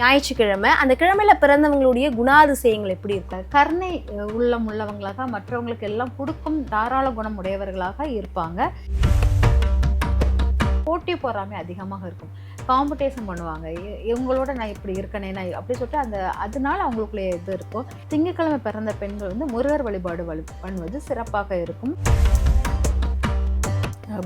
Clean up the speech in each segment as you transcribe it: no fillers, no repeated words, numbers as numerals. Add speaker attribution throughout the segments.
Speaker 1: ஞாயிற்றுக்கிழமை அந்த கிழமையில பிறந்தவங்களுடைய குணாதிசயங்கள் எப்படி இருக்கு?
Speaker 2: கருணை உள்ளம் உள்ளவங்களாக மற்றவங்களுக்கு எல்லாம் கொடுக்கும் தாராள குணம் உடையவர்களாக இருப்பாங்க. போட்டி பொறாமை அதிகமாக இருக்கும். காம்படிஷன் பண்ணுவாங்க. இவங்களோட நான் இப்படி இருக்கனே நான் அப்படி சொல்லிட்டு அதனால அவங்களுக்குள்ளே இது இருக்கும். திங்கட்கிழமை பிறந்த பெண்கள் வந்து முருகர் வழிபாடு பண்ணுவது சிறப்பாக இருக்கும்.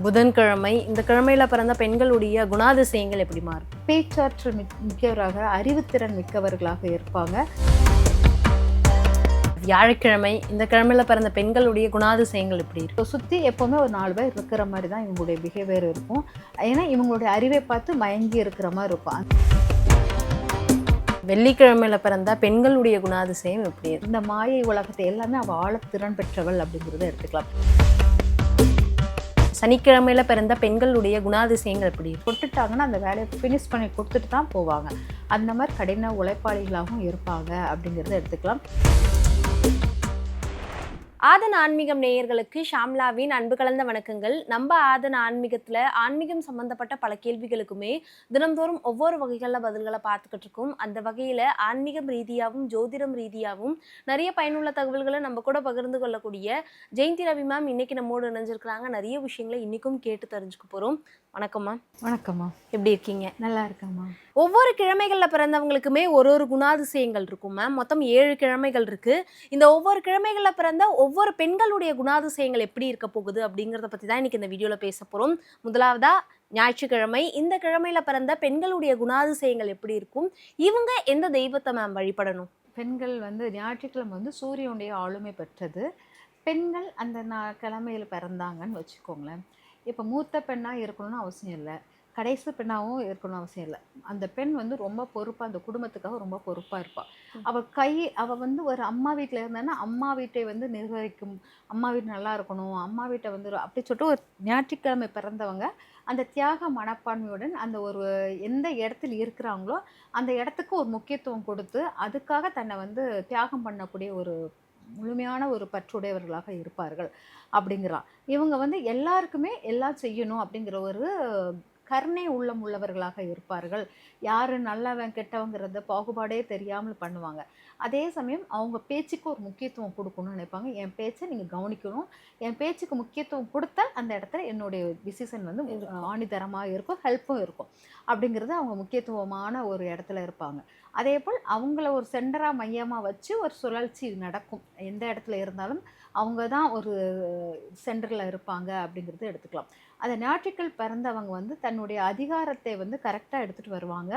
Speaker 1: புதன்கிழமை இந்த கிழமையில பிறந்த பெண்களுடைய குணாதிசயங்கள் எப்படி மாறும்?
Speaker 2: பேச்சாற்றல் மிக்கவராக, அறிவுத்திறன் மிக்கவர்களாக இருப்பாங்க.
Speaker 1: வியாழக்கிழமை இந்த கிழமையில பிறந்த பெண்களுடைய குணாதிசயங்கள் எப்படி இருக்கும்?
Speaker 2: சுற்றி எப்போவுமே ஒரு 4 பேர் இருக்கிற மாதிரி தான் இவங்களுடைய பிஹேவியர் இருக்கும். ஏன்னா இவங்களுடைய அறிவை பார்த்து மயங்கி இருக்கிற மாதிரி இருக்கும்.
Speaker 1: வெள்ளிக்கிழமையில பிறந்த பெண்களுடைய குணாதிசயம் எப்படி இருக்கும்?
Speaker 2: இந்த மாயை உலகத்தை எல்லாமே அவள் ஆழத்திறன் பெற்றவள் அப்படிங்கிறத எடுத்துக்கலாம்.
Speaker 1: சனிக்கிழமையில பிறந்த பெண்களுடைய குணாதிசயங்கள் எப்படி இருக்கும்?
Speaker 2: கொடுத்துட்டாங்கன்னா அந்த வேலையை ஃபினிஷ் பண்ணி கொடுத்துட்டு தான் போவாங்க. அந்த மாதிரி கடின உழைப்பாளிகளாகவும் இருப்பாங்க அப்படிங்கிறத எடுத்துக்கலாம்.
Speaker 1: ஆதன் ஆன்மீகம் நேயர்களுக்கு ஷாம்லாவின் அன்பு கலந்த வணக்கங்கள். நம்ம ஆதன் ஆன்மீகத்துல ஆன்மீகம் சம்பந்தப்பட்ட பல கேள்விகளுக்குமே தினந்தோறும் ஒவ்வொரு வகைகளில் பதில்களை பார்த்துக்கிட்டு இருக்கோம். அந்த வகையில ஆன்மீகம் ரீதியாகவும் ஜோதிடம் ரீதியாகவும் நிறைய பயனுள்ள தகவல்களை நம்ம கூட பகிர்ந்து கொள்ளக்கூடிய ஜெயந்தி ரவி மேம் இன்னைக்கு நம்மோடு இணைஞ்சிருக்கிறாங்க. நிறைய விஷயங்களை இன்னைக்கும் கேட்டு தெரிஞ்சுக்க போறோம். வணக்கம்மா.
Speaker 2: வணக்கம்மா.
Speaker 1: எப்படி இருக்கீங்க?
Speaker 2: நல்லா இருக்கம்மா.
Speaker 1: ஒவ்வொரு கிழமைகளில் பிறந்தவங்களுக்குமே ஒரு குணாதிசயங்கள் இருக்கும் மேம். மொத்தம் 7 கிழமைகள் இருக்கு. இந்த ஒவ்வொரு கிழமைகளில் பிறந்த ஒவ்வொரு பெண்களுடைய குணாதிசயங்கள் எப்படி இருக்க போகுது அப்படிங்கிறத பற்றி தான் இன்னைக்கு இந்த வீடியோவில் பேச போகிறோம். முதலாவதா ஞாயிற்றுக்கிழமை இந்த கிழமையில பிறந்த பெண்களுடைய குணாதிசயங்கள் எப்படி இருக்கும்? இவங்க எந்த தெய்வத்தை மேம் வழிபடணும்?
Speaker 2: பெண்கள் வந்து ஞாயிற்றுக்கிழமை வந்து சூரியனுடைய ஆளுமை பெற்றது. பெண்கள் அந்த கிழமையில் பிறந்தாங்கன்னு வச்சுக்கோங்களேன். இப்போ மூத்த பெண்ணாக இருக்கணும்னு அவசியம் இல்லை, கடைசி பெண்ணாகவும் இருக்கணும்னு அவசியம் இல்லை. அந்த பெண் வந்து ரொம்ப பொறுப்பாக அந்த குடும்பத்துக்காக ரொம்ப பொறுப்பாக இருப்பாள். அவள் வந்து ஒரு அம்மா வீட்டில் இருந்தான்னா அம்மா வீட்டை வந்து நிர்வகிக்கும். அம்மா வீடு நல்லா இருக்கணும், அம்மா வீட்டை வந்து அப்படி சொல்லிட்டு ஒரு ஞாயிற்றுக்கிழமை பிறந்தவங்க அந்த தியாக மனப்பான்மையுடன் அந்த ஒரு எந்த இடத்துல இருக்கிறாங்களோ அந்த இடத்துக்கு ஒரு முக்கியத்துவம் கொடுத்து அதுக்காக தன்னை வந்து தியாகம் பண்ணக்கூடிய ஒரு முழுமையான ஒரு பற்றுடையவர்களாக இருப்பார்கள் அப்படிங்கிறான். இவங்க வந்து எல்லாருக்குமே எல்லாம் செய்யணும் அப்படிங்கிற ஒரு கருணை உள்ளம் உள்ளவர்களாக இருப்பார்கள். யார் நல்லவன் கெட்டவங்கிறத பாகுபாடே தெரியாமல் பண்ணுவாங்க. அதே சமயம் அவங்க பேச்சுக்கு ஒரு முக்கியத்துவம் கொடுக்கணும்னு நினைப்பாங்க. என் பேச்சை நீங்கள் கவனிக்கணும், என் பேச்சுக்கு முக்கியத்துவம் கொடுத்தால் அந்த இடத்துல என்னுடைய டிசிஷன் வந்து ஆணித்தரமாக இருக்கும், ஹெல்ப்பும் இருக்கும் அப்படிங்கிறது அவங்க முக்கியத்துவமான ஒரு இடத்துல இருப்பாங்க. அதே போல் அவங்கள ஒரு சென்டராக மையமாக வச்சு ஒரு சுழற்சி நடக்கும். எந்த இடத்துல இருந்தாலும் அவங்க தான் ஒரு சென்டரில் இருப்பாங்க அப்படிங்கிறது எடுத்துக்கலாம். அந்த ஞாயிற்றுக்கிழமை பிறந்தவங்க வந்து தன்னுடைய அதிகாரத்தை வந்து கரெக்டாக எடுத்துகிட்டு வருவாங்க.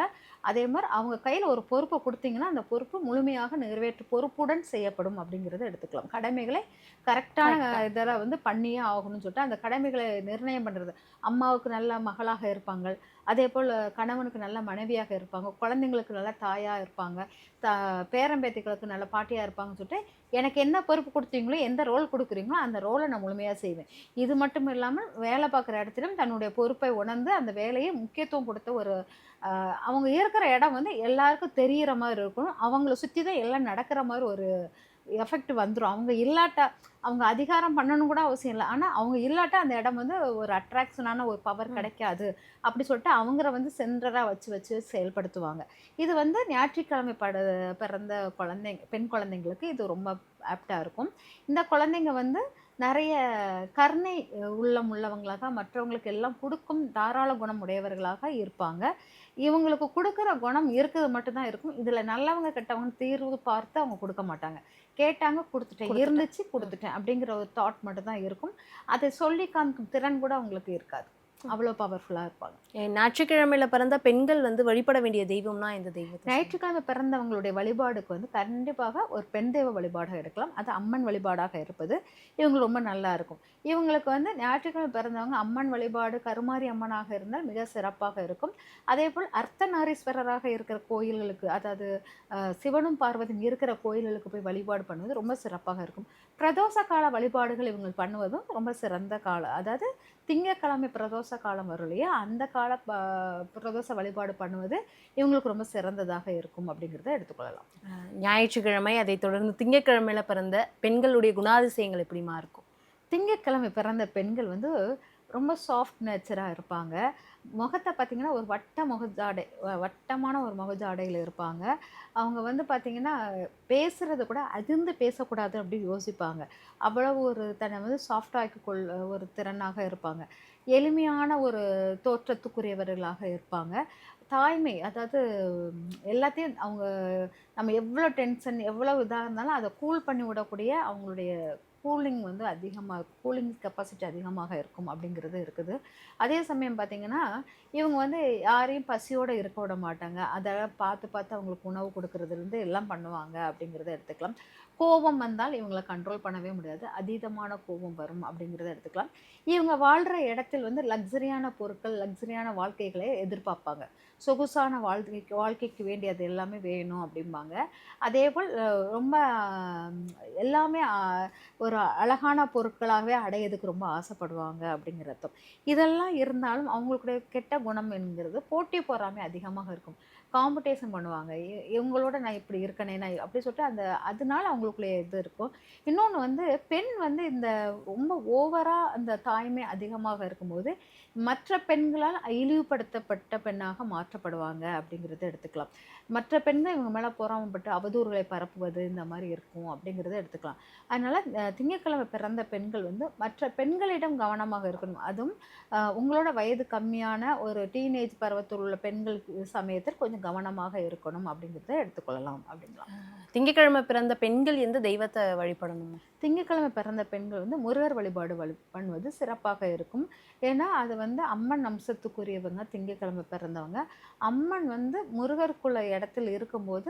Speaker 2: அதே மாதிரி அவங்க கையில் ஒரு பொறுப்பை கொடுத்தீங்கன்னா அந்த பொறுப்பு முழுமையாக நிறைவேற்று பொறுப்புடன் செய்யப்படும் அப்படிங்கிறத எடுத்துக்கலாம். கடமைகளை கரெக்டான இதில் வந்து பண்ணியே ஆகணும்னு சொல்லிட்டு அந்த கடமைகளை நிர்ணயம் பண்ணுறது. அம்மாவுக்கு நல்ல மகளாக இருப்பாங்க, அதே போல் கணவனுக்கு நல்ல மனைவியாக இருப்பாங்க, குழந்தைங்களுக்கு நல்ல தாயாக இருப்பாங்க, பேரம்பேத்திகளுக்கு நல்ல பாட்டியாக இருப்பாங்கன்னு சொல்லிட்டு எனக்கு என்ன பொறுப்பு கொடுத்தீங்களோ எந்த ரோல் கொடுக்குறீங்களோ அந்த ரோலை நான் முழுமையாக செய்வேன். இது மட்டும் இல்லாமல் வேலை பார்க்குற இடத்திலும் தன்னுடைய பொறுப்பை உணர்ந்து அந்த வேலையை முக்கியத்துவம் கொடுத்த ஒரு அவங்க இருக்கிற இடம் வந்து எல்லாருக்கும் தெரிகிற மாதிரி இருக்கணும். அவங்கள சுற்றி தான் எல்லாம் நடக்கிற மாதிரி ஒரு எஃபெக்ட் வந்துடும். அவங்க இல்லாட்டா அவங்க அதிகாரம் பண்ணணும் கூட அவசியம் இல்லை, ஆனால் அவங்க இல்லாட்டா அந்த இடம் வந்து ஒரு அட்ராக்ஷனான ஒரு பவர் கிடைக்காது அப்படி சொல்லிட்டு அவங்கள வந்து சென்டராக வச்சு செயல்படுத்துவாங்க. இது வந்து ஞாயிற்றுக்கிழமை பிறந்த பெண் குழந்தைங்களுக்கு இது ரொம்ப ஆப்டாக இருக்கும். இந்த குழந்தைங்க வந்து நிறைய கருணை உள்ளம் உள்ளவங்களாக மற்றவங்களுக்கு எல்லாம் கொடுக்கும் தாராள குணம் உடையவர்களாக இருப்பாங்க. இவங்களுக்கு கொடுக்குற குணம் இருக்கிறது மட்டும்தான் இருக்கும். இதில் நல்லவங்க கெட்டவங்க தீர்வு பார்த்து அவங்க கொடுக்க மாட்டாங்க. கேட்டாங்க கொடுத்துட்டேன், இருந்துச்சு கொடுத்துட்டேன் அப்படிங்கிற ஒரு தாட் மட்டும்தான் இருக்கும். அதை சொல்லி காமிக்கும் திறன் கூட அவங்களுக்கு இருக்காது. அவ்வளோ பவர்ஃபுல்லாக இருப்பாங்க.
Speaker 1: ஞாயிற்றுக்கிழமையில பிறந்த பெண்கள் வந்து வழிபட வேண்டிய தெய்வம்னா இந்த தெய்வம்?
Speaker 2: ஞாயிற்றுக்கிழமை பிறந்தவங்களுடைய வழிபாடுக்கு வந்து கண்டிப்பாக ஒரு பெண் தெய்வ வழிபாடாக எடுக்கலாம். அது அம்மன் வழிபாடாக இருப்பது இவங்க ரொம்ப நல்லா இருக்கும். இவங்களுக்கு வந்து ஞாயிற்றுக்கிழமை பிறந்தவங்க அம்மன் வழிபாடு கருமாரி அம்மனாக இருந்தால் மிக சிறப்பாக இருக்கும். அதே போல் அர்த்தநாரீஸ்வரராக இருக்கிற கோயில்களுக்கு, அதாவது சிவனும் பார்வதியும் இருக்கிற கோயில்களுக்கு போய் வழிபாடு பண்ணுவது ரொம்ப சிறப்பாக இருக்கும். பிரதோஷ கால வழிபாடுகள் இவங்க பண்ணுவதும் ரொம்ப சிறந்த காலம். அதாவது திங்கட்கிழமை பிரதோஷ காலம் வரும் இல்லையா, அந்த கால பிரதோஷ வழிபாடு பண்ணுவது இவங்களுக்கு ரொம்ப சிறந்ததாக இருக்கும் அப்படிங்கிறத எடுத்துக்கொள்ளலாம்.
Speaker 1: ஞாயிற்றுக்கிழமை அதை தொடர்ந்து திங்கட்கிழமையில பிறந்த பெண்களுடைய குணாதிசயங்கள் எப்படிமா இருக்கும்?
Speaker 2: திங்கட்கிழமை பிறந்த பெண்கள் வந்து ரொம்ப சாஃப்ட் நேச்சராக இருப்பாங்க. முகத்தை பார்த்தீங்கன்னா ஒரு வட்டமான ஒரு முகஜாடையில் இருப்பாங்க. அவங்க வந்து பார்த்தீங்கன்னா பேசுறது கூட அதிர்ந்து பேசக்கூடாது அப்படின்னு யோசிப்பாங்க. அவ்வளவு ஒரு தன்னை வந்து சாஃப்ட் ஆக்கிக்கொள் ஒரு திறனாக இருப்பாங்க. எளிமையான ஒரு தோற்றத்துக்குரியவர்களாக இருப்பாங்க. தாய்மை அதாவது எல்லாத்தையும் அவங்க நம்ம எவ்வளோ டென்ஷன் எவ்வளோ இதாக இருந்தாலும் அதை கூல் பண்ணி விடக்கூடிய அவங்களுடைய கூலிங் வந்து கூலிங் கெப்பாசிட்டி அதிகமாக இருக்கும் அப்படிங்கிறது இருக்குது. அதே சமயம் பார்த்தீங்கன்னா, இவங்க வந்து யாரையும் பசியோடு இருக்க விட மாட்டாங்க. அதெல்லாம் பார்த்து பார்த்து அவங்களுக்கு உணவு கொடுக்கறதுலேருந்து எல்லாம் பண்ணுவாங்க அப்படிங்கிறத எடுத்துக்கலாம். கோபம் வந்தால் இவங்கள கண்ட்ரோல் பண்ணவே முடியாது. அதீதமான கோபம் வரும் அப்படிங்கிறத எடுத்துக்கலாம். இவங்க வாழ்கிற இடத்தில் வந்து லக்ஸரியான பொருட்கள், லக்ஸரியான வாழ்க்கைகளை எதிர்பார்ப்பாங்க. சொகுசான வாழ்க்கைக்கு வேண்டியது எல்லாமே வேணும் அப்படிம்பாங்க. அதேபோல் ரொம்ப எல்லாமே ஒரு அழகான பொருட்களாகவே அடையதுக்கு ரொம்ப ஆசைப்படுவாங்க அப்படிங்கிற அர்த்தம். இதெல்லாம் இருந்தாலும் அவங்களுடைய கெட்ட குணம் என்கிறது போட்டி பொறாமை அதிகமாக இருக்கும். காம்படிஷன் பண்ணுவாங்க. இவங்களோட நான் இப்படி இருக்கனே, நான் அப்படி சொல்லிட்டு அதனால அவங்களுக்குள்ள இது இருக்கும். இன்னொன்று வந்து பெண் வந்து இந்த ரொம்ப ஓவரா அந்த தாய்மை அதிகமாக இருக்கும்போது மற்ற பெண்களால் இழிவுபடுத்தப்பட்ட பெண்ணாக மாற்றப்படுவாங்க அப்படிங்கிறத எடுத்துக்கலாம். மற்ற பெண்கள் இவங்க மேலே பொறாமைப்பட்டு அவதூறுகளை பரப்புவது இந்த மாதிரி இருக்கும் அப்படிங்கிறத எடுத்துக்கலாம். அதனால திங்கட்கிழமை பிறந்த பெண்கள் வந்து மற்ற பெண்களிடம் கவனமாக இருக்கணும். அதுவும் உங்களோட வயது கம்மியான ஒரு டீனேஜ் பருவத்தில் உள்ள பெண்கள் சமயத்தில் கொஞ்சம் கவனமாக இருக்கணும் அப்படிங்கிறத எடுத்துக்கொள்ளலாம் அப்படிங்கலாம்.
Speaker 1: திங்கட்கிழமை பிறந்த பெண்கள் எந்த தெய்வத்தை வழிபடணும்?
Speaker 2: திங்கட்கிழமை பிறந்த பெண்கள் வந்து முருகர் வழிபாடு பண்ணுவது சிறப்பாக இருக்கும். ஏன்னா அது வந்து அம்மன் அம்சத்துக்குரியவங்க திங்கட்கிழமை பிறந்தவங்க. அம்மன் வந்து முருகருக்குள்ள இடத்தில் இருக்கும்போது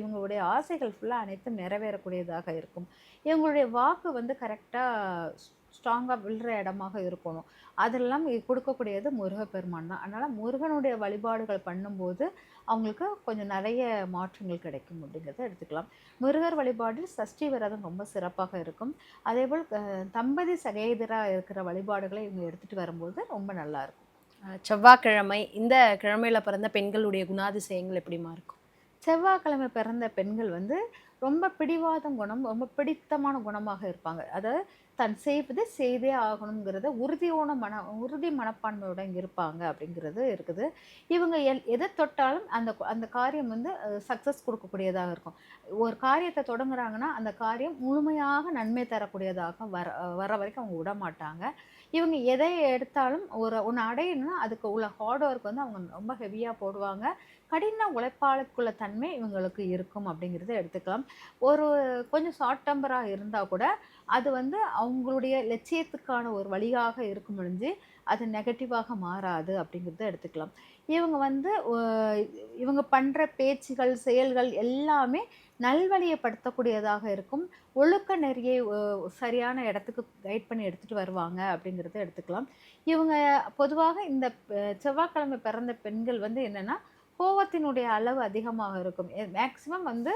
Speaker 2: இவங்களுடைய ஆசைகள் ஃபுல்லாக அனைத்தும் நிறைவேறக்கூடியதாக இருக்கும். இவங்களுடைய வாக்கு வந்து கரெக்டாக ஸ்ட்ராங்காக விழுற இடமாக இருக்கணும். அதெல்லாம் கொடுக்கக்கூடியது முருகப்பெருமான் தான். அதனால் முருகனுடைய வழிபாடுகள் பண்ணும்போது அவங்களுக்கு கொஞ்சம் நிறைய மாற்றங்கள் கிடைக்கும் அப்படிங்கிறத எடுத்துக்கலாம். முருகர் வழிபாடில் சஷ்டி விரதம் ரொம்ப சிறப்பாக இருக்கும். அதேபோல் தம்பதி சகோதராக இருக்கிற வழிபாடுகளை இவங்க எடுத்துகிட்டு வரும்போது ரொம்ப நல்லாயிருக்கும்.
Speaker 1: செவ்வாய்க்கிழமை இந்த கிழமையில பிறந்த பெண்களுடைய குணாதிசயங்கள் எப்படிமா இருக்கும்?
Speaker 2: செவ்வாய்க்கிழமை பிறந்த பெண்கள் வந்து ரொம்ப பிடிவாதம் குணம், ரொம்ப பிடித்தமான குணமாக இருப்பாங்க. அதாவது தான் செய்வதை செய்தே ஆகணுங்கிறத உறுதி மனப்பான்மையோட இங்கே இருப்பாங்க அப்படிங்கிறது இருக்குது. இவங்க எதை தொட்டாலும் அந்த காரியம் வந்து சக்ஸஸ் கொடுக்கக்கூடியதாக இருக்கும். ஒரு காரியத்தை தொடங்குறாங்கன்னா அந்த காரியம் முழுமையாக நன்மை தரக்கூடியதாக வர வரைக்கும் அவங்க விட மாட்டாங்க. இவங்க எதை எடுத்தாலும் ஒன்று அடையணும்னா அதுக்கு உள்ள ஹார்ட் ஒர்க் வந்து அவங்க ரொம்ப ஹெவியாக போடுவாங்க. கடின உழைப்பாளுக்குள்ள தன்மை இவங்களுக்கு இருக்கும் அப்படிங்கிறத எடுத்துக்கலாம். கொஞ்சம் ஷார்ட் டெம்பராக இருந்தால் கூட அது வந்து அவங்களுடைய லட்சியத்துக்கான ஒரு வழியாக இருக்கும் பொழுது அது நெகட்டிவாக மாறாது அப்படிங்கிறத எடுத்துக்கலாம். இவங்க வந்து இவங்க பண்ணுற பேச்சுகள் செயல்கள் எல்லாமே நல்வழியப்படுத்தக்கூடியதாக இருக்கும். ஒழுக்க நெறியை சரியான இடத்துக்கு கைட் பண்ணி எடுத்துகிட்டு வருவாங்க அப்படிங்கிறத எடுத்துக்கலாம். இவங்க பொதுவாக இந்த செவ்வாய்க்கிழமை பிறந்த பெண்கள் வந்து என்னென்னா கோவத்தினுடைய அளவு அதிகமாக இருக்கும். மேக்சிமம் வந்து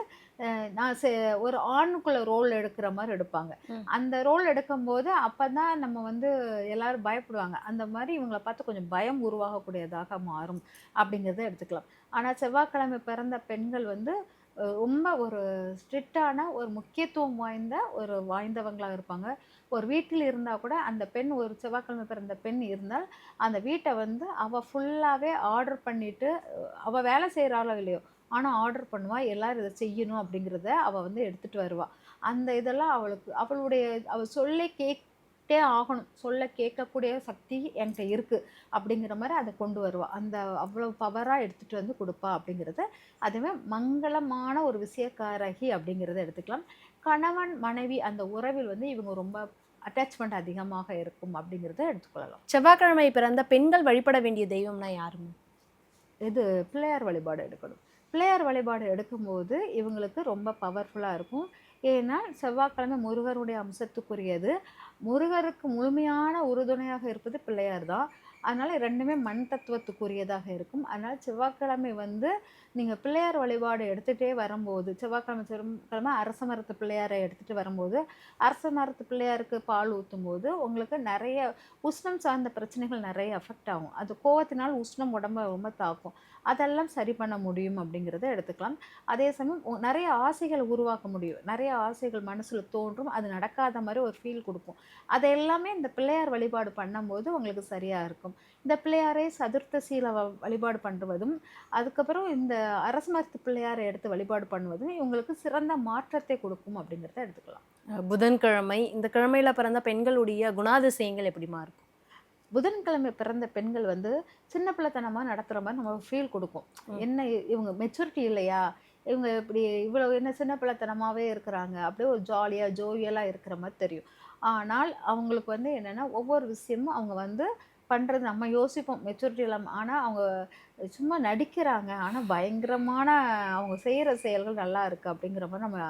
Speaker 2: ஒரு ஆணுக்குள்ள ரோல் எடுக்கிற மாதிரி எடுப்பாங்க. அந்த ரோல் எடுக்கும்போது அப்பதான் நம்ம வந்து எல்லாரும் பயப்படுவாங்க. அந்த மாதிரி இவங்களை பார்த்து கொஞ்சம் பயம் உருவாகக்கூடியதாக மாறும் அப்படிங்கிறத எடுத்துக்கலாம். ஆனால் செவ்வாய்க்கிழமை பிறந்த பெண்கள் வந்து ரொம்ப ஒரு ஸ்ட்ரிக்டான ஒரு முக்கியத்துவம் வாய்ந்தவங்களாக இருப்பாங்க. ஒரு வீட்டில் இருந்தால் கூட அந்த பெண் ஒரு செவ்வாய்க்கிழமை பிறந்த பெண் இருந்தால் அந்த வீட்டை வந்து அவள் ஃபுல்லாகவே ஆர்டர் பண்ணிவிட்டு அவள் வேலை செய்கிறாளோ இல்லையோ ஆனால் ஆர்டர் பண்ணுவா. எல்லாரும் இதை செய்யணும் அப்படிங்கிறத அவள் வந்து எடுத்துகிட்டு வருவாள். அந்த இதெல்லாம் அவள் சொல்ல ஆகணும். சொல்ல கேட்கக்கூடிய சக்தி என்கிட்ட இருக்குது அப்படிங்கிற மாதிரி அதை கொண்டு வருவாள். அவ்வளோ பவராக எடுத்துகிட்டு வந்து கொடுப்பா அப்படிங்கிறத. அதுவே மங்களமான ஒரு விஷயக்காரகி அப்படிங்கிறத எடுத்துக்கலாம். கணவன் மனைவி அந்த உறவில் வந்து இவங்க ரொம்ப அட்டாச்மெண்ட் அதிகமாக இருக்கும் அப்படிங்கிறத எடுத்துக்கொள்ளலாம்.
Speaker 1: செவ்வாய்க்கிழமை பிறந்த பெண்கள் வழிபட வேண்டிய தெய்வம்னா யாருமே?
Speaker 2: இது பிள்ளையார் வழிபாடு எடுக்கணும். பிள்ளையார் வழிபாடு எடுக்கும்போது இவங்களுக்கு ரொம்ப பவர்ஃபுல்லாக இருக்கும். ஏன்னா செவ்வாய்க்கிழமை முருகருடைய அம்சத்துக்குரியது. முருகருக்கு முழுமையான உறுதுணையாக இருப்பது பிள்ளையார் தான். அதனால் ரெண்டுமே மண் தத்துவத்துக்குரியதாக இருக்கும். அதனால் செவ்வாய்க்கிழமை வந்து நீங்கள் பிள்ளையார் வழிபாடு எடுத்துகிட்டே வரும்போது, செவ்வாய்க்கிழமை அரச மரத்து பிள்ளையாரை எடுத்துகிட்டு வரும்போது, அரச மரத்து பிள்ளையாருக்கு பால் ஊற்றும்போது உங்களுக்கு நிறைய உஷ்ணம் சார்ந்த பிரச்சனைகள் நிறைய அஃபெக்ட் ஆகும். அது கோவத்தினால் உஷ்ணம் உடம்ப ரொம்ப தாக்கும். அதெல்லாம் சரி பண்ண முடியும் அப்படிங்கிறத எடுத்துக்கலாம். அதே சமயம் நிறைய ஆசைகள் உருவாக்க முடியும். நிறைய ஆசைகள் மனசுல தோன்றும். அது நடக்காத மாரி ஒரு ஃபீல் குடுக்கும். அது எல்லாமே இந்த பிள்ளையார் வழிபாடு பண்ணும்போது உங்களுக்கு சரியா இருக்கும். இந்த பிள்ளையாரை சதுர்த்தசியில வழிபாடு பண்ணுவதும், அதுக்கப்புறம் இந்த அரச மரத்து பிள்ளையாரை எடுத்து வழிபாடு பண்ணுவதும் இவங்களுக்கு சிறந்த மாற்றத்தை கொடுக்கும் அப்படிங்கிறத எடுத்துக்கலாம்.
Speaker 1: புதன்கிழமை, இந்த கிழமையில பிறந்த பெண்களுடைய குணாதிசயங்கள் எப்படிம்மா இருக்கும்?
Speaker 2: புதன்கிழமை பிறந்த பெண்கள் வந்து சின்ன பிள்ளைத்தனமா நடத்துற மாரி நமக்கு ஃபீல் குடுக்கும்.
Speaker 1: ம்.
Speaker 2: என்ன இவங்க மெச்சூரிட்டி இல்லையா? இவங்க இப்படி இவ்வளவு என்ன சின்ன பிள்ளைத்தனமாவே இருக்கிறாங்க. அப்படியே ஒரு ஜாலியா, ஜோவியலா இருக்கிற மாரி தெரியும். ஆனால் அவங்களுக்கு வந்து என்னன்னா, ஒவ்வொரு விஷயமும் அவங்க வந்து பண்றது நம்ம யோசிப்போம் மெச்சூரிட்டி இல்லாம. ஆனா அவங்க சும்மா நடிக்கிறாங்க. ஆனா பயங்கரமான அவங்க செய்ற செயல்கள் நல்லா இருக்கு அப்படிங்கிற மாரி நம்ம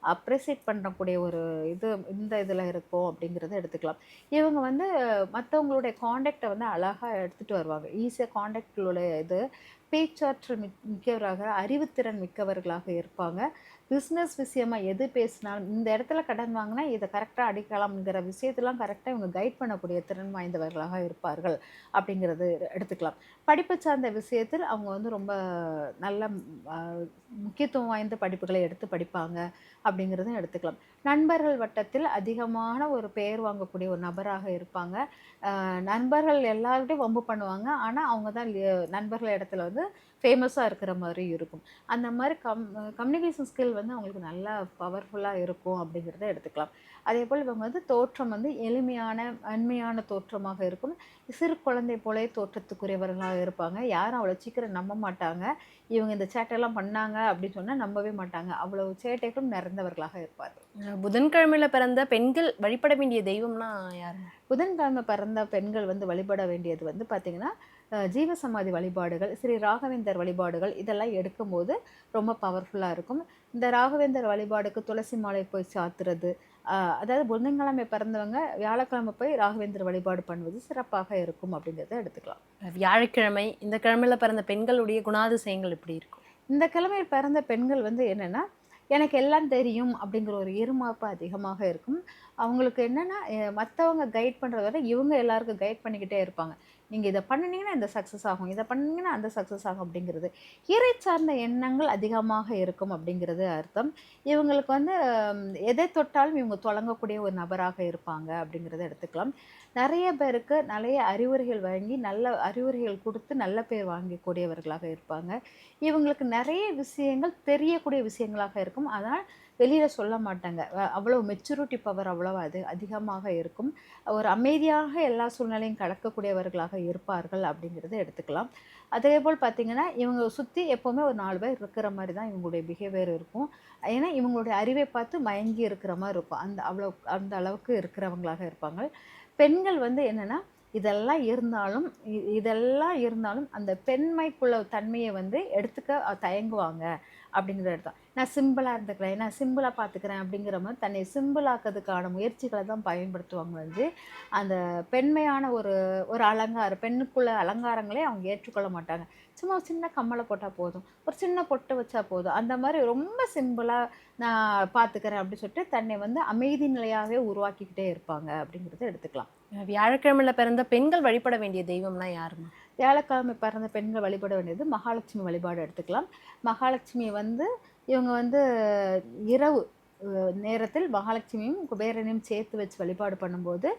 Speaker 2: அப்ரிசியேட் பண்ணக்கூடிய ஒரு இது இந்த இதில இருக்கும் அப்படிங்கிறத எடுத்துக்கலாம். இவங்க வந்து மத்தவங்களுடைய கான்டாக்ட்ட வந்து அழகா எடுத்துட்டு வருவாங்க. ஈஸியா கான்டாக்ட்களோட இது பேச்சாற்றல் மிக்கவராக, அறிவுத்திறன் மிக்கவர்களாக இருப்பாங்க. பிசினஸ் விஷயமா எது பேசினாலும், இந்த இடத்துல கடன் வாங்குனா இத கரெக்ட்டா அடிக்கலாம்ங்கிற விஷயத்தலாம் கரெக்ட்டா இவங்க கைட் பண்ணக்கூடிய திறன் வாய்ந்தவர்களாக இருப்பார்கள் அப்படிங்கிறது எடுத்துக்கலாம். படிப்பு சார்ந்த விஷயத்தில் அவங்க வந்து ரொம்ப நல்ல அ முக்கியத்துவம் வாய்ந்த படிப்புகளை எடுத்து படிப்பாங்க அப்படிங்கிறதும் எடுத்துக்கலாம். நண்பர்கள் வட்டத்தில் அதிகமான ஒரு பெயர் வாங்கக்கூடிய ஒரு நபராக இருப்பாங்க. நண்பர்கள் எல்லார்கிட்டயும் வம்பு பண்ணுவாங்க. ஆனா, அவங்க தான் நண்பர்கள் இடத்துல வந்து ஃபேமஸா இருக்கிற மாரி இருக்கும். அந்த மாரி கம்யூனிகேஷன் ஸ்கில் வந்து அவங்களுக்கு நல்லா பவர்ஃபுல்லா இருக்கும் அப்படிங்கிறத எடுத்துக்கலாம். அதேபோல் இவங்க வந்து தோற்றம் வந்து எளிமையான, மென்மையான தோற்றமாக இருக்கும். சிறு குழந்தை போலே தோற்றத்துக்குரியவர்களாக இருப்பாங்க. யாரும் அவ்வளோ சீக்கிரம் நம்ப மாட்டாங்க. இவங்க இந்த சேட்டைலாம் பண்ணாங்க அப்படின்னு சொன்னா நம்பவே மாட்டாங்க. அவ்வளவு சேட்டைகளும் நிறைந்தவர்களாக இருப்பார்கள்.
Speaker 1: புதன்கிழமையில பிறந்த பெண்கள் வழிபட வேண்டிய தெய்வம்னா யாருங்க?
Speaker 2: புதன்கிழமை பிறந்த பெண்கள் வந்து வழிபட வேண்டியது வந்து பார்த்தீங்கன்னா, ஜீவசமாதி வழிபாடுகள், ஸ்ரீ ராகவேந்தர் வழிபாடுகள் இதெல்லாம் எடுக்கும்போது ரொம்ப பவர்ஃபுல்லா இருக்கும். இந்த ராகவேந்தர் வழிபாடுக்கு துளசி மாலை போய் சாத்துறது, அதாவது புதன்கிழமை பிறந்தவங்க வியாழக்கிழமை போய் ராகவேந்தர் வழிபாடு பண்ணுவது சிறப்பாக இருக்கும் அப்படிங்கிறத எடுத்துக்கலாம்.
Speaker 1: வியாழக்கிழமை, இந்த கிழமையில பிறந்த பெண்களுடைய குணாதிசயங்கள் எப்படி இருக்கும்?
Speaker 2: இந்த கிழமையில் பிறந்த பெண்கள் வந்து என்னன்னா, எனக்கு எல்லாம் தெரியும் அப்படிங்கிற ஒரு இருமாப்பு அதிகமாக இருக்கும். அவங்களுக்கு என்னன்னா, மத்தவங்க கைட் பண்றத விட இவங்க எல்லாருக்கும் கைட் பண்ணிக்கிட்டே இருப்பாங்க. நீங்க இத பண்ணுனீங்கன்னா இந்த சக்சஸ் ஆகும். இத பண்ணீங்கன்னா அந்த சக்சஸ் ஆகும் அப்படிங்கிறது. இறை சார்ந்த எண்ணங்கள் அதிகமாக இருக்கும் அப்படிங்கிறது அர்த்தம். இவங்களுக்கு வந்து எதை தொட்டாலும் இவங்க தொடங்கக்கூடிய ஒரு நபராக இருப்பாங்க அப்படிங்கிறத எடுத்துக்கலாம். நெறைய பேருக்கு நெறைய அறிவுரைகள் வழங்கி, நல்ல அறிவுரைகள் குடுத்து நல்ல பேர் வாங்கக்கூடியவர்களாக இருப்பாங்க. இவங்களுக்கு நெறைய விஷயங்கள் தெரியக்கூடிய விஷயங்களாக இருக்கும். அதனால் வெளியில சொல்ல மாட்டாங்க. அவ்வளவு மெச்சூரிட்டி பவர் அவ்வளவு அதிகமாக இருக்கும். ஒரு அமைதியாக எல்லா சூழ்நிலையும் கடக்கக்கூடியவர்களாக இருப்பார்கள் அப்படிங்கிறத எடுத்துக்கலாம். அதேபோல் பார்த்தீங்கன்னா, இவங்க சுத்தி எப்பவுமே ஒரு 4 பேர் இருக்கிற மாரி தான் இவங்களுடைய பிஹேவியர் இருக்கும். ஏன்னா, இவங்களுடைய அறிவை பார்த்து மயங்கி இருக்கிற மாரி இருக்கும். அந்த அளவுக்கு இருக்கிறவங்களாக இருப்பாங்க. பெண்கள் வந்து என்னன்னா, இதெல்லாம் இருந்தாலும் அந்த பெண்மைக்குள்ள தன்மைய வந்து எடுத்துக்க தயங்குவாங்க அப்படிங்கிற இடத்தான். நான் சிம்பிளா இருந்துக்கிறேன், நான் சிம்பிளா பார்த்துக்கிறேன் அப்படிங்கிற மாரி தன்னை சிம்பிள் ஆக்கிறதுக்கான முயற்சிகள தான் பயன்படுத்துவாங்க வந்து. அந்த பெண்மையான ஒரு ஒரு அலங்காரம் பெண்ணுக்குள்ள அலங்காரங்களே அவங்க ஏற்றுக்கொள்ள மாட்டாங்க. சும்மா ஒரு சின்ன கம்மல போட்டா போதும், ஒரு சின்ன பொட்டு வச்சா போதும். அந்த மாரி ரொம்ப சிம்பிளா நான் பார்த்துக்கிறேன் அப்படின்னு சொல்லிட்டு தன்னை வந்து அமைதி நிலையாவே உருவாக்கிக்கிட்டே இருப்பாங்க அப்படிங்கிறத எடுத்துக்கலாம்.
Speaker 1: வியாழக்கிழமையில பிறந்த பெண்கள் வழிபட வேண்டிய தெய்வம்னா யாரும்மா?
Speaker 2: வியாழக்கிழமை பிறந்த பெண்கள் வழிபட வேண்டியது மகாலட்சுமி வழிபாடு எடுத்துக்கலாம். மகாலட்சுமி வந்து இவங்க வந்து இரவு நேரத்தில் மகாலட்சுமியும், குபேரனையும் சேர்த்து வச்சு வழிபாடு பண்ணும்போது,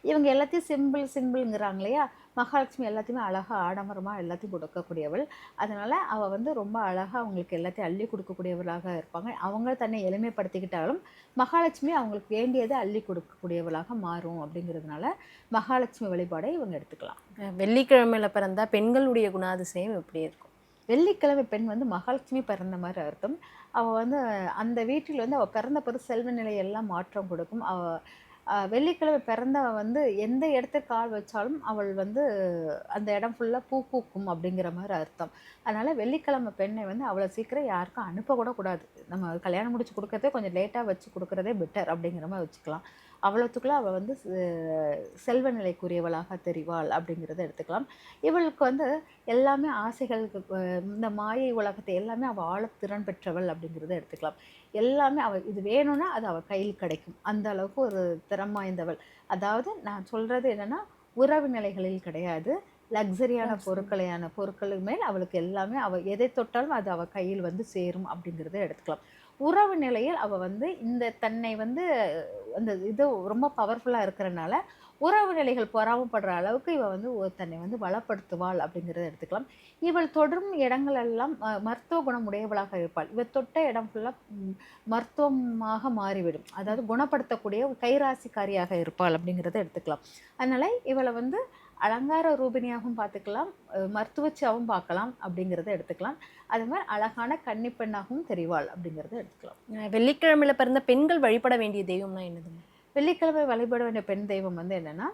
Speaker 2: இவங்க எல்லாத்தையும் சிம்பிள்ங்கிறாங்க இல்லையா? மகாலட்சுமி எல்லாத்தையுமே அழகா ஆடம்பரமா எல்லாத்தையும் கொடுக்கக்கூடியவள். அதனால அவ வந்து ரொம்ப அழகா அவங்களுக்கு எல்லாத்தையும் அள்ளி கொடுக்கக்கூடியவளாக இருப்பாங்க. அவங்க தன்னை எளிமைப்படுத்திக்கிட்டாலும், மகாலட்சுமி அவங்களுக்கு வேண்டியதை அள்ளி கொடுக்கக்கூடியவளாக மாறும் அப்படிங்கிறதுனால, மகாலட்சுமி வழிபாடை இவங்க எடுத்துக்கலாம்.
Speaker 1: வெள்ளிக்கிழமையில பிறந்தா பெண்களுடைய குணாதிசயம் எப்படி இருக்கும்?
Speaker 2: வெள்ளிக்கிழமை பெண் வந்து மகாலட்சுமி பிறந்த மாரி அர்த்தம். அவ வந்து அந்த வீட்டில் வந்து அவ பிறந்த பிறகு செல்வ நிலை எல்லாம் மாற்றம் கொடுக்கும். அவ வெள்ளிக்கிழமை பிறந்தவ வந்து எந்த இடத்துக்கு கால் வச்சாலும் அவள் வந்து அந்த இடம் ஃபுல்லா பூ பூக்கும் அப்படிங்கிற மாரி அர்த்தம். அதனால வெள்ளிக்கிழமை பெண்ணை வந்து அவ்வளோ சீக்கிரம் யாருக்கும் அனுப்பக்கூட கூடாது. நம்ம கல்யாணம் முடிச்சு குடுக்கறதே கொஞ்சம் லேட்டா வச்சு குடுக்குறதே பெட்டர் அப்படிங்கிற மாரி வச்சுக்கலாம். அவ்வளோத்துக்குள்ள அவள் வந்து செல்வ நிலைக்குரியவளாக தெரிவாள் அப்படிங்கிறத எடுத்துக்கலாம். இவளுக்கு வந்து எல்லாமே ஆசைகளுக்கு இந்த மாயை உலகத்தை எல்லாமே அவள் ஆழத்திறன் பெற்றவள் அப்படிங்கிறத எடுத்துக்கலாம். எல்லாமே அவள் இது வேணும்னா அது அவள் கையில் கிடைக்கும், அந்த அளவுக்கு ஒரு திறம் வாய்ந்தவள். அதாவது நான் சொல்கிறது என்னென்னா, உறவு நிலைகளில் கிடையாது, லக்ஸரியான பொருட்கள் மேல் அவளுக்கு எல்லாமே அவள் எதை தொட்டாலும் அது அவள் கையில் வந்து சேரும் அப்படிங்கிறத எடுத்துக்கலாம். உறவு நிலையில் அவள் வந்து இந்த தன்னை வந்து அந்த இது ரொம்ப பவர்ஃபுல்லாக இருக்கிறனால உறவு நிலைகள் பொறாமப்படுற அளவுக்கு இவள் வந்து தன்னை வந்து வளப்படுத்துவாள் அப்படிங்கிறத எடுத்துக்கலாம். இவள் தொடும் இடங்கள் எல்லாம் மருத்துவ குணம் உடையவளாக இருப்பாள். இவள் தொட்ட இடம் ஃபுல்லாக மருத்துவமாக மாறிவிடும், அதாவது குணப்படுத்தக்கூடிய கைராசிக்காரியாக இருப்பாள் அப்படிங்கிறத எடுத்துக்கலாம். அதனால் இவளை வந்து அலங்கார ரூபிணியாகவும் பார்த்துக்கலாம், மருத்துவச்சியாகவும் பார்க்கலாம் அப்படிங்கிறத எடுத்துக்கலாம். அது மாதிரி அழகான கன்னிப்பெண்ணாகவும் தெரிவாள் அப்படிங்கிறத எடுத்துக்கலாம்.
Speaker 1: வெள்ளிக்கிழமையில பிறந்த பெண்கள் வழிபட வேண்டிய தெய்வம்னா என்னது?
Speaker 2: வெள்ளிக்கிழமை வழிபட வேண்டிய பெண் தெய்வம் வந்து என்னென்னா,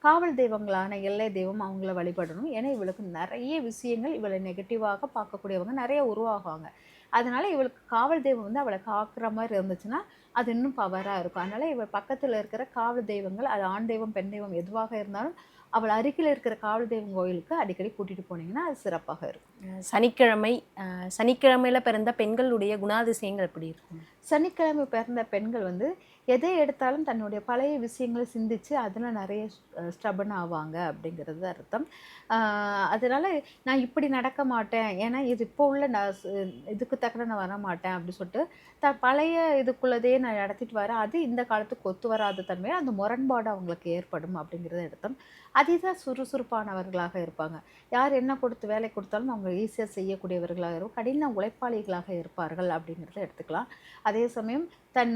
Speaker 2: காவல் தெய்வங்களான எல்லை தெய்வம் அவங்கள வழிபடணும். ஏன்னா இவளுக்கு நிறைய விஷயங்கள் இவளை நெகட்டிவாக பார்க்கக்கூடியவங்க நிறைய உருவாகுவாங்க. அதனால இவளுக்கு காவல் தெய்வம் வந்து அவளை காக்குற மாதிரி இருந்துச்சுன்னா அது இன்னும் பவராக இருக்கும். அதனால இவள் பக்கத்தில் இருக்கிற காவல் தெய்வங்கள், அது ஆண் தெய்வம் பெண் தெய்வம் எதுவாக இருந்தாலும் அவள் அருகில் இருக்கிற காவல் தெய்வம் கோயிலுக்கு அடிக்கடி கூட்டிகிட்டு போனீங்கன்னா அது சிறப்பாக இருக்கும்.
Speaker 1: சனிக்கிழமையில பிறந்த பெண்களுடைய குணாதிசயங்கள் எப்படி இருக்கும்?
Speaker 2: சனிக்கிழமை பிறந்த பெண்கள் வந்து எதை எடுத்தாலும் தன்னுடைய பழைய விஷயங்களை சிந்திச்சு அதில் நிறைய ஸ்டபன் ஆவாங்க அப்படிங்கிறது அர்த்தம். அதனால் நான் இப்படி நடக்க மாட்டேன், ஏன்னா இது இப்போ உள்ள இதுக்கு தக்கன நான் வர மாட்டேன் அப்படி சொல்லிட்டு பழைய இதுக்குள்ளதே நான் நடத்திட்டு வரேன், அது இந்த காலத்துக்கு ஒத்து வராத தன்மை, அந்த முரண்பாடு அவங்களுக்கு ஏற்படும் அப்படிங்கிறத அர்த்தம். அதிக சுறுசுறுப்பானவர்களாக இருப்பாங்க. யார் என்ன கொடுத்து வேலை கொடுத்தாலும் அவங்க ஈஸியாக செய்யக்கூடியவர்களாக இருக்கும், கடின உழைப்பாளிகளாக இருப்பார்கள் அப்படிங்கிறத எடுத்துக்கலாம். அதே சமயம் தன்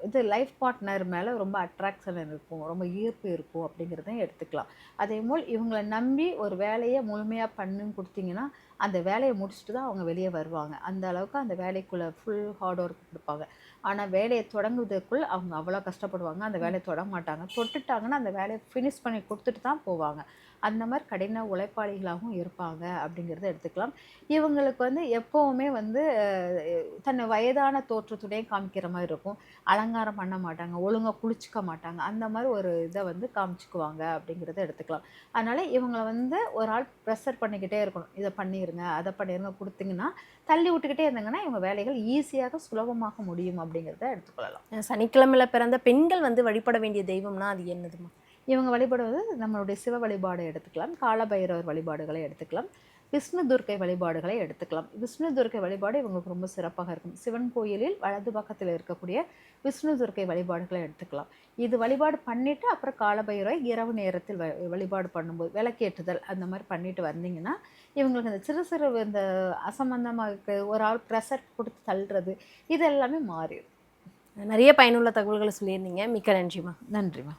Speaker 2: இது லைஃப் பார்ட்னர் மேலே ரொம்ப அட்ராக்ஷன் இருக்கும், ரொம்ப ஈர்ப்பு இருக்கும் அப்படிங்கிறதையும் எடுத்துக்கலாம். அதே போல் இவங்களை நம்பி ஒரு வேலையை முழுமையாக பண்ணுன்னு கொடுத்தீங்கன்னா அந்த வேலையை முடிச்சுட்டு தான் அவங்க வெளியே வருவாங்க. அந்த அளவுக்கு அந்த வேலைக்குள்ளே ஃபுல் ஹார்ட் ஒர்க் கொடுப்பாங்க. ஆனால் வேலையை தொடங்குவதற்குள் அவங்க அவ்வளோ கஷ்டப்படுவாங்க, அந்த வேலையை தொட மாட்டாங்க. தொட்டுட்டாங்கன்னா அந்த வேலையை ஃபினிஷ் பண்ணி கொடுத்துட்டு தான் போவாங்க. அந்த மாதிரி கடின உழைப்பாளிகளாகவும் இருப்பாங்க அப்படிங்கிறத எடுத்துக்கலாம். இவங்களுக்கு வந்து எப்போவுமே வந்து தன்னை வயதான தோற்றத்துடைய காமிக்கிற மாதிரி இருக்கும், அலங்காரம் பண்ண மாட்டாங்க, ஒழுங்காக குளிச்சுக்க மாட்டாங்க, அந்த மாதிரி ஒரு இதை வந்து காமிச்சுக்குவாங்க அப்படிங்கிறத எடுத்துக்கலாம். அதனால் இவங்களை வந்து ஒரு ஆள் ப்ரெஷர் பண்ணிக்கிட்டே இருக்கணும், இதை பண்ணிடுங்க அதை பண்ணிடுங்க கொடுத்தீங்கன்னா தள்ளி விட்டுக்கிட்டே இருந்தாங்கன்னா இவங்க வேலைகள் ஈஸியாக சுலபமாக முடியும் அப்படிங்கிறத எடுத்துக்கொள்ளலாம்.
Speaker 1: சனிக்கிழமையில பிறந்த பெண்கள் வந்து வழிபட வேண்டிய தெய்வம்னா அது என்னதுமா?
Speaker 2: இவங்க வழிபடுவது நம்மளுடைய சிவ வழிபாடை எடுத்துக்கலாம், காலபைரவர் வழிபாடுகளை எடுத்துக்கலாம், விஷ்ணு துர்க்கை வழிபாடுகளை எடுத்துக்கலாம். விஷ்ணு துர்க்கை வழிபாடு இவங்களுக்கு ரொம்ப சிறப்பாக இருக்கும். சிவன் கோயிலில் வலது பக்கத்தில் இருக்கக்கூடிய விஷ்ணு துர்க்கை வழிபாடுகளை எடுத்துக்கலாம். இது வழிபாடு பண்ணிவிட்டு அப்புறம் காலபைரவை இரவு நேரத்தில் வழிபாடு பண்ணும்போது விளக்கேற்றுதல் அந்த மாதிரி பண்ணிட்டு வந்தீங்கன்னா இவங்களுக்கு இந்த சிறு சிறு இந்த அசம்பந்தமாக ஒரு ஆள் ப்ரெஷர் கொடுத்து தள்ளுறது இது எல்லாமே மாறிடும்.
Speaker 1: நிறைய பயனுள்ள தகவல்களை சொல்லியிருந்தீங்க, மிக்க நன்றிமா.
Speaker 2: நன்றிமா.